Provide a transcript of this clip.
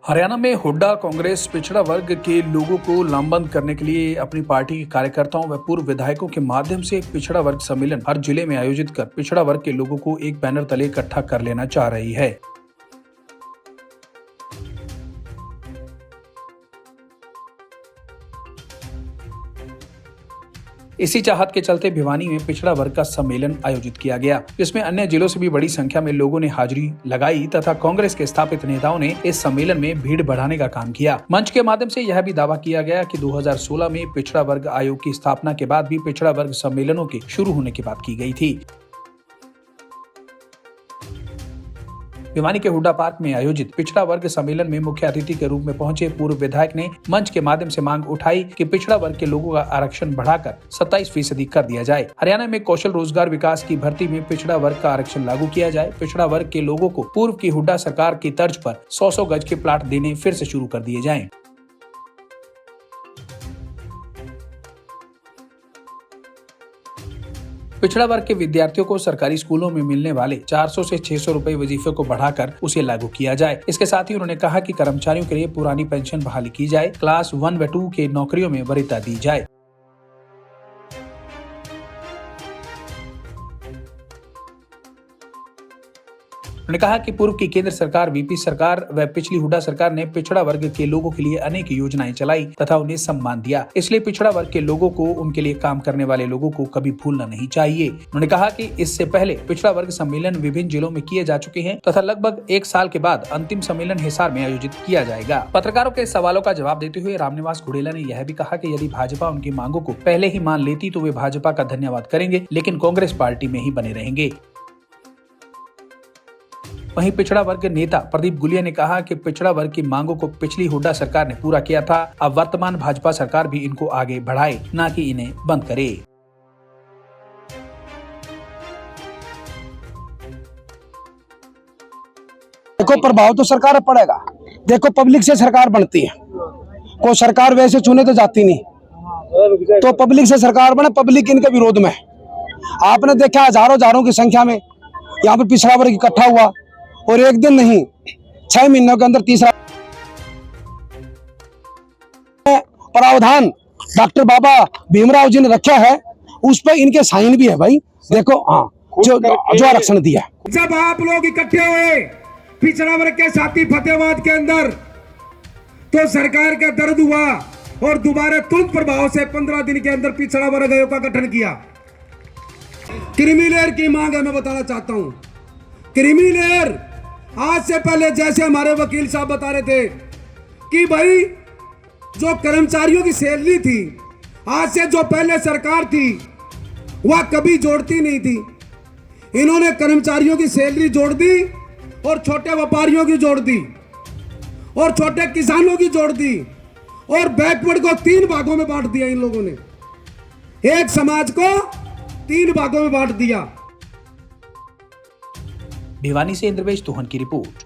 हरियाणा में हुड्डा कांग्रेस पिछड़ा वर्ग के लोगों को लामबंद करने के लिए अपनी पार्टी के कार्यकर्ताओं व पूर्व विधायकों के माध्यम से पिछड़ा वर्ग सम्मेलन हर जिले में आयोजित कर पिछड़ा वर्ग के लोगों को एक बैनर तले इकट्ठा कर लेना चाह रही है। इसी चाहत के चलते भिवानी में पिछड़ा वर्ग का सम्मेलन आयोजित किया गया, जिसमें अन्य जिलों से भी बड़ी संख्या में लोगों ने हाजिरी लगाई तथा कांग्रेस के स्थापित नेताओं ने इस सम्मेलन में भीड़ बढ़ाने का काम किया। मंच के माध्यम से यह भी दावा किया गया कि 2016 में पिछड़ा वर्ग आयोग की स्थापना के बाद भी पिछड़ा वर्ग सम्मेलनों के शुरू होने की बात की गई थी। भिवानी के हुड्डा पार्क में आयोजित पिछड़ा वर्ग सम्मेलन में मुख्य अतिथि के रूप में पहुंचे पूर्व विधायक ने मंच के माध्यम से मांग उठाई कि पिछड़ा वर्ग के लोगों का आरक्षण बढ़ाकर 27% कर दिया जाए। हरियाणा में कौशल रोजगार विकास की भर्ती में पिछड़ा वर्ग का आरक्षण लागू किया जाए। पिछड़ा वर्ग के लोगों को पूर्व की हुड्डा सरकार की तर्ज पर 100 गज के प्लाट देने फिर से शुरू कर दिए जाएं। पिछड़ा वर्ग के विद्यार्थियों को सरकारी स्कूलों में मिलने वाले 400 से 600 रुपए वजीफे को बढ़ाकर उसे लागू किया जाए। इसके साथ ही उन्होंने कहा कि कर्मचारियों के लिए पुरानी पेंशन बहाली की जाए। क्लास 1 व 2 के नौकरियों में वरीयता दी जाए। उन्होंने कहा कि पूर्व की केंद्र सरकार, वीपी सरकार व पिछली हुड्डा सरकार ने पिछड़ा वर्ग के लोगों के लिए अनेक योजनाएं चलाई तथा उन्हें सम्मान दिया। इसलिए पिछड़ा वर्ग के लोगों को, उनके लिए काम करने वाले लोगों को कभी भूलना नहीं चाहिए। उन्होंने कहा कि इससे पहले पिछड़ा वर्ग सम्मेलन विभिन्न जिलों में किए जा चुके हैं तथा लगभग 1 साल के बाद अंतिम सम्मेलन हिसार में आयोजित किया जाएगा। पत्रकारों के सवालों का जवाब देते हुए रामनिवास घुड़ेला ने यह भी कहा कि यदि भाजपा उनकी मांगों को पहले ही मान लेती तो वे भाजपा का धन्यवाद करेंगे, लेकिन कांग्रेस पार्टी में ही बने रहेंगे। वहीं पिछड़ा वर्ग नेता प्रदीप गुलिया ने कहा कि पिछड़ा वर्ग की मांगों को पिछली हुड्डा सरकार ने पूरा किया था। अब वर्तमान भाजपा सरकार भी इनको आगे बढ़ाए, न कि इन्हें बंद करे। देखो, प्रभाव तो सरकार पड़ेगा। देखो, पब्लिक से सरकार बनती है, कोई सरकार वैसे चुने तो जाती नहीं, तो पब्लिक से सरकार बने। पब्लिक इनके विरोध में, आपने देखा हजारों की संख्या में यहाँ पे पिछड़ा वर्ग इकट्ठा हुआ और एक दिन नहीं 6 महीनों के अंदर तीसरा प्रावधान डॉक्टर बाबा भीमराव जी ने रखा है, उस पर इनके साइन भी है भाई। देखो, हाँ, जो आरक्षण दिया। जब आप लोग इकट्ठे हुए पिछड़ा वर्ग के साथी फतेहाबाद के अंदर, तो सरकार का दर्द हुआ और दोबारा तुरंत प्रभाव से 15 दिन के अंदर पिछड़ा वर्ग आयोग का गठन किया। क्रीमी लेयर की मांग है, मैं बताना चाहता हूं। क्रीमी लेयर आज से पहले, जैसे हमारे वकील साहब बता रहे थे कि भाई जो कर्मचारियों की सैलरी थी, आज से जो पहले सरकार थी वह कभी जोड़ती नहीं थी। इन्होंने कर्मचारियों की सैलरी जोड़ दी और छोटे व्यापारियों की जोड़ दी और छोटे किसानों की जोड़ दी और बैकवर्ड को 3 भागों में बांट दिया। इन लोगों ने एक समाज को 3 भागों में बांट दिया। भिवानी से इंद्रवेश तोहन की रिपोर्ट।